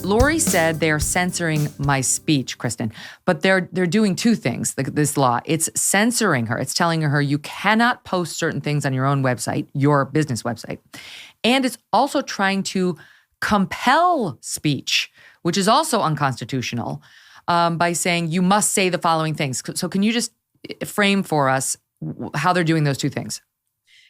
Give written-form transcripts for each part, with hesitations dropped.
Lori said they're censoring my speech, Kristen, but they're doing two things, this law. It's censoring her. It's telling her you cannot post certain things on your own website, your business website. And it's also trying to compel speech, which is also unconstitutional, by saying you must say the following things. So can you just frame for us how they're doing those two things?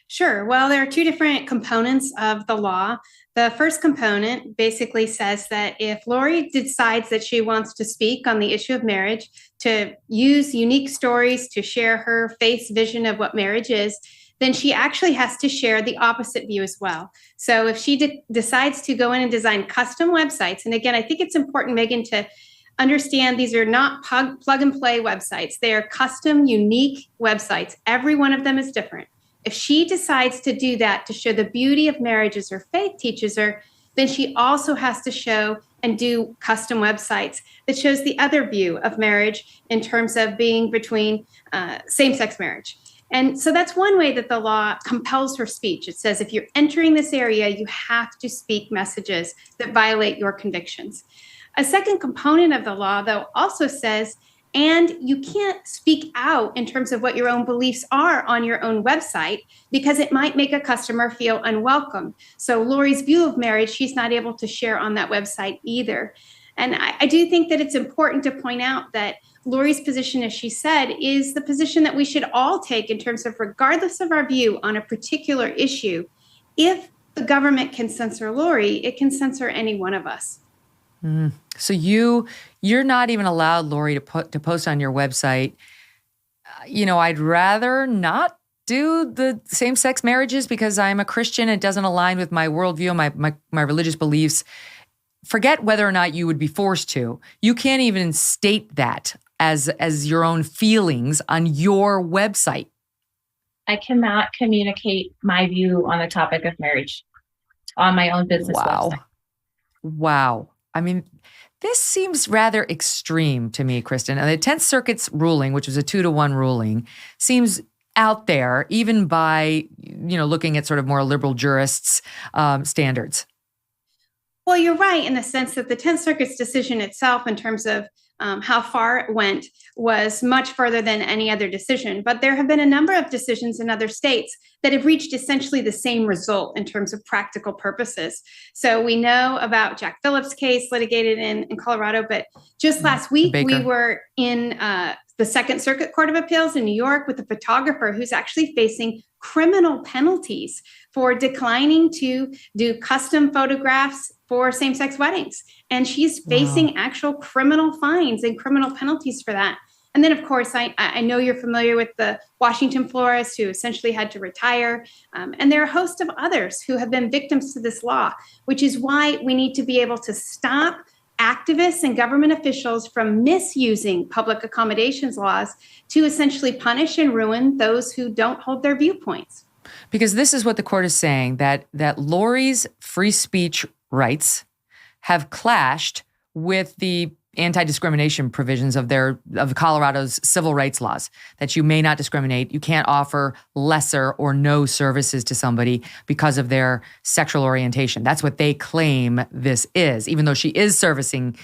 Sure. Well, there are two different components of the law. The first component basically says that if Lori decides that she wants to speak on the issue of marriage, to use unique stories to share her faith's vision of what marriage is, then she actually has to share the opposite view as well. So if she decides to go in and design custom websites, and again, I think it's important, Megyn, to understand these are not plug and play websites. They are custom, unique websites. Every one of them is different. If she decides to do that to show the beauty of marriage as her faith teaches her, then she also has to show and do custom websites that shows the other view of marriage in terms of being between same-sex marriage. And so that's one way that the law compels her speech. It says if you're entering this area, you have to speak messages that violate your convictions. A second component of the law, though, also says, and you can't speak out in terms of what your own beliefs are on your own website because it might make a customer feel unwelcome. So Lori's view of marriage, she's not able to share on that website either. And I do think that it's important to point out that Lori's position, as she said, is the position that we should all take in terms of regardless of our view on a particular issue, if the government can censor Lori, it can censor any one of us. So you're not even allowed, Lori, to post on your website, I'd rather not do the same-sex marriages because I'm a Christian. It doesn't align with my worldview, my religious beliefs. Forget whether or not you would be forced to. You can't even state that as your own feelings on your website. I cannot communicate my view on the topic of marriage on my own business website. Wow. I mean, this seems rather extreme to me, Kristen. And the 10th Circuit's ruling, which was a 2-1 ruling, seems out there, even by, looking at sort of more liberal jurists' standards. Well, you're right in the sense that the 10th Circuit's decision itself in terms of how far it went was much further than any other decision. But there have been a number of decisions in other states that have reached essentially the same result in terms of practical purposes. So we know about Jack Phillips' case litigated in Colorado, but just last week we were in the Second Circuit Court of Appeals in New York with a photographer who's actually facing criminal penalties for declining to do custom photographs for same-sex weddings. And she's facing actual criminal fines and criminal penalties for that. And then, of course, I know you're familiar with the Washington florist who essentially had to retire. And there are a host of others who have been victims to this law, which is why we need to be able to stop activists and government officials from misusing public accommodations laws to essentially punish and ruin those who don't hold their viewpoints. Because this is what the court is saying, that Lori's free speech rights have clashed with the anti-discrimination provisions of Colorado's civil rights laws, that you may not discriminate. You can't offer lesser or no services to somebody because of their sexual orientation. That's what they claim this is, even though she is servicing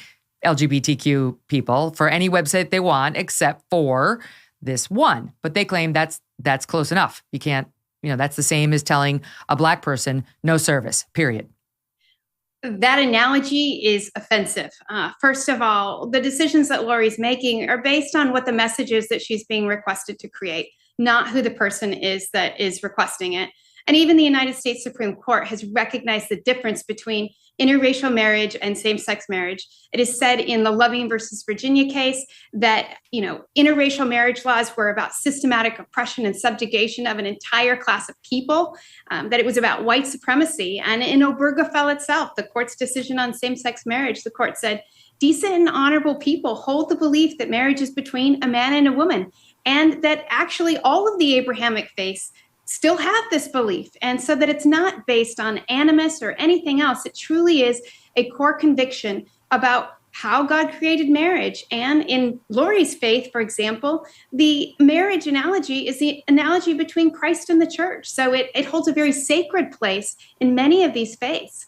LGBTQ people for any website they want, except for this one. But they claim that's close enough. You can't, that's the same as telling a Black person no service, period. That analogy is offensive. First of all, the decisions that Lori's making are based on what the message is that she's being requested to create, not who the person is that is requesting it. And even the United States Supreme Court has recognized the difference between interracial marriage and same-sex marriage. It is said in the Loving versus Virginia case that, interracial marriage laws were about systematic oppression and subjugation of an entire class of people, that it was about white supremacy. And in Obergefell itself, the court's decision on same-sex marriage, the court said, decent and honorable people hold the belief that marriage is between a man and a woman, and that actually all of the Abrahamic faiths still have this belief. And so that it's not based on animus or anything else. It truly is a core conviction about how God created marriage. And in Lori's faith, for example, the marriage analogy is the analogy between Christ and the church. So it holds a very sacred place in many of these faiths.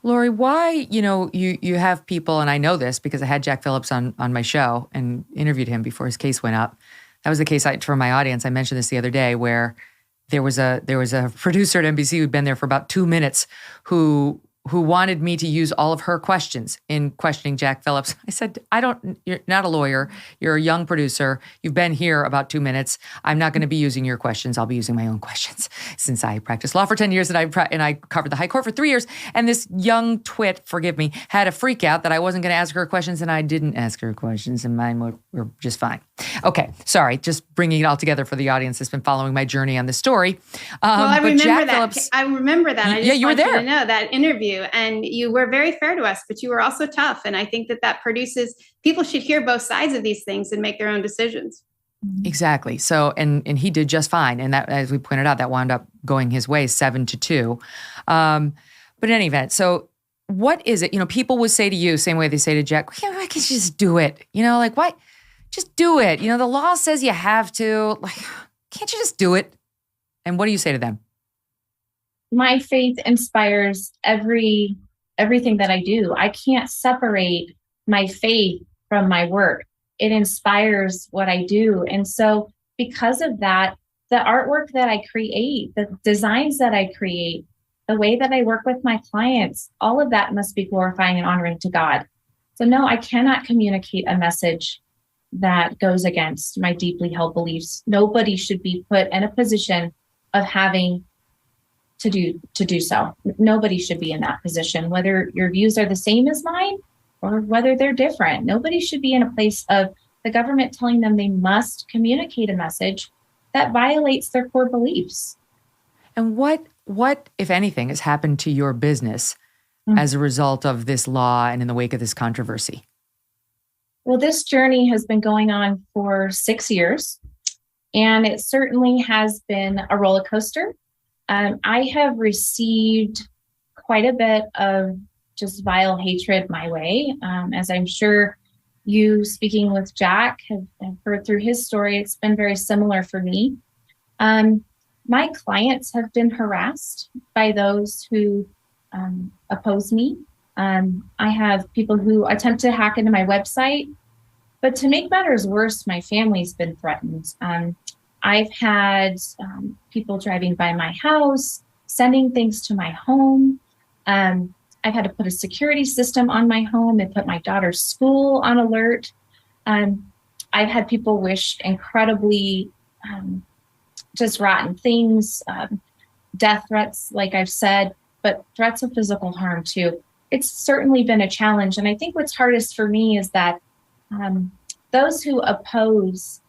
Lori, why, you have people, and I know this because I had Jack Phillips on my show and interviewed him before his case went up. That was the case for my audience. I mentioned this the other day where there was a producer at NBC who'd been there for about 2 minutes who wanted me to use all of her questions in questioning Jack Phillips. I said, you're not a lawyer. You're a young producer. You've been here about 2 minutes. I'm not going to be using your questions. I'll be using my own questions since I practiced law for 10 years and I covered the high court for 3 years. And this young twit, forgive me, had a freak out that I wasn't going to ask her questions, and I didn't ask her questions, and mine were just fine. Okay. Sorry. Just bringing it all together for the audience that's been following my journey on this story. Well, I remember Jack that. Phillips, I remember that. I just you were want you there. to know that interview, and you were very fair to us, but you were also tough. And I think that produces, people should hear both sides of these things and make their own decisions. Exactly. So, and he did just fine. And that, as we pointed out, that wound up going his way 7-2. But in any event, so what is it? People would say to you, same way they say to Jack, why can't you just do it? Like, why? Just do it. The law says you have to. Like, can't you just do it? And what do you say to them? My faith inspires everything that I do. I can't separate my faith from my work. It inspires what I do. And so because of that, the artwork that I create, the designs that I create, the way that I work with my clients, all of that must be glorifying and honoring to God. So no, I cannot communicate a message that goes against my deeply held beliefs. Nobody should be put in a position of having to do so. Nobody should be in that position, whether your views are the same as mine or whether they're different. Nobody should be in a place of the government telling them they must communicate a message that violates their core beliefs. And what, if anything, has happened to your business as a result of this law and in the wake of this controversy? Well, this journey has been going on for 6 years, and it certainly has been a roller coaster. I have received quite a bit of just vile hatred my way. As I'm sure you, speaking with Jack, have heard through his story, it's been very similar for me. My clients have been harassed by those who oppose me. I have people who attempt to hack into my website, but to make matters worse, my family's been threatened. I've had people driving by my house, sending things to my home. I've had to put a security system on my home and put my daughter's school on alert. I've had people wish incredibly just rotten things, death threats, like I've said, but threats of physical harm too. It's certainly been a challenge. And I think what's hardest for me is that those who oppose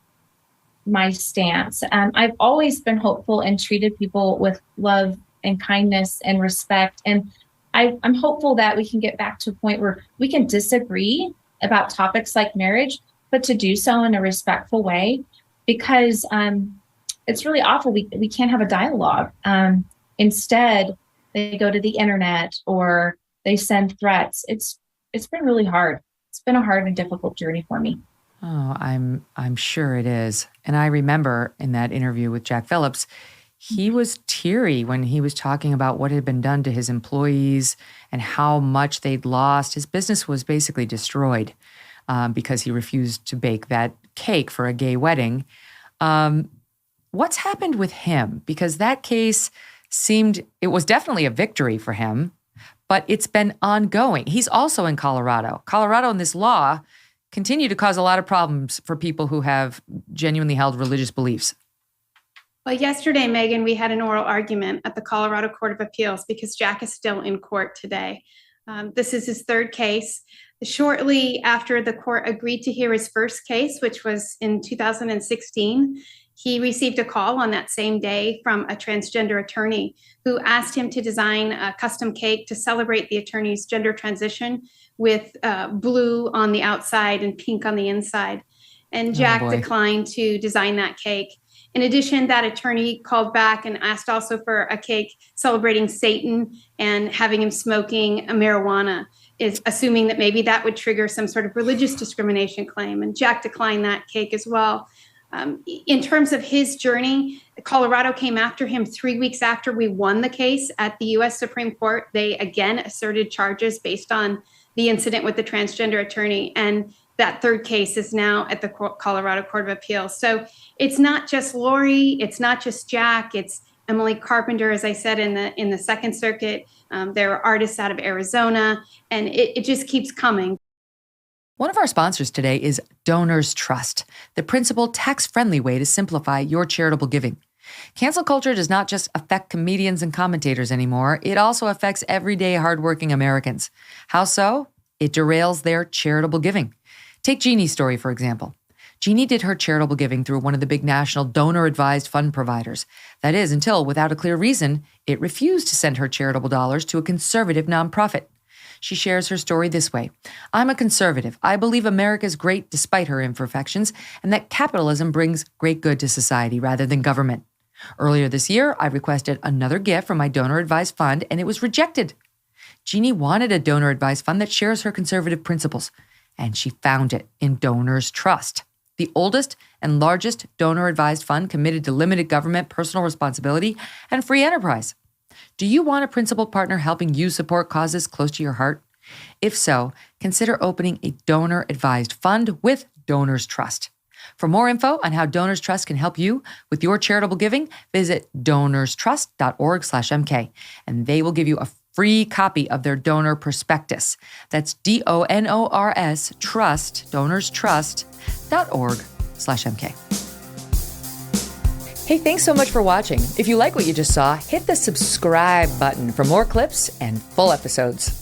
my stance, I've always been hopeful and treated people with love and kindness and respect. And I'm hopeful that we can get back to a point where we can disagree about topics like marriage, but to do so in a respectful way, because it's really awful. We can't have a dialogue. Instead, they go to the internet or they send threats. It's been really hard. It's been a hard and difficult journey for me. Oh, I'm sure it is. And I remember in that interview with Jack Phillips, he was teary when he was talking about what had been done to his employees and how much they'd lost. His business was basically destroyed because he refused to bake that cake for a gay wedding. What's happened with him? Because that case it was definitely a victory for him, but it's been ongoing. He's also in Colorado. Colorado and this law continue to cause a lot of problems for people who have genuinely held religious beliefs. Well, yesterday, Megyn, we had an oral argument at the Colorado Court of Appeals because Jack is still in court today. This is his third case. Shortly after the court agreed to hear his first case, which was in 2016, he received a call on that same day from a transgender attorney who asked him to design a custom cake to celebrate the attorney's gender transition with blue on the outside and pink on the inside. And Jack declined to design that cake. In addition, that attorney called back and asked also for a cake celebrating Satan and having him smoking a marijuana, is assuming that maybe that would trigger some sort of religious discrimination claim. And Jack declined that cake as well. In terms of his journey, Colorado came after him 3 weeks after we won the case at the U.S. Supreme Court. They again asserted charges based on the incident with the transgender attorney. And that third case is now at the Colorado Court of Appeals. So it's not just Lori, it's not just Jack, it's Emily Carpenter, as I said, in the Second Circuit. There are artists out of Arizona, and it just keeps coming. One of our sponsors today is Donors Trust, the principled, tax-friendly way to simplify your charitable giving. Cancel culture does not just affect comedians and commentators anymore. It also affects everyday hardworking Americans. How so? It derails their charitable giving. Take Jeannie's story, for example. Jeannie did her charitable giving through one of the big national donor-advised fund providers. That is, until, without a clear reason, it refused to send her charitable dollars to a conservative nonprofit. She shares her story this way. I'm a conservative. I believe America is great despite her imperfections, and that capitalism brings great good to society rather than government. Earlier this year, I requested another gift from my donor-advised fund, and it was rejected. Jeannie wanted a donor-advised fund that shares her conservative principles, and she found it in Donors Trust, the oldest and largest donor-advised fund committed to limited government, personal responsibility, and free enterprise. Do you want a principled partner helping you support causes close to your heart? If so, consider opening a donor-advised fund with Donors Trust. For more info on how Donors Trust can help you with your charitable giving, visit donorstrust.org/MK, and they will give you a free copy of their donor prospectus. That's DONORS Trust, donorstrust.org/MK. Hey, thanks so much for watching. If you like what you just saw, hit the subscribe button for more clips and full episodes.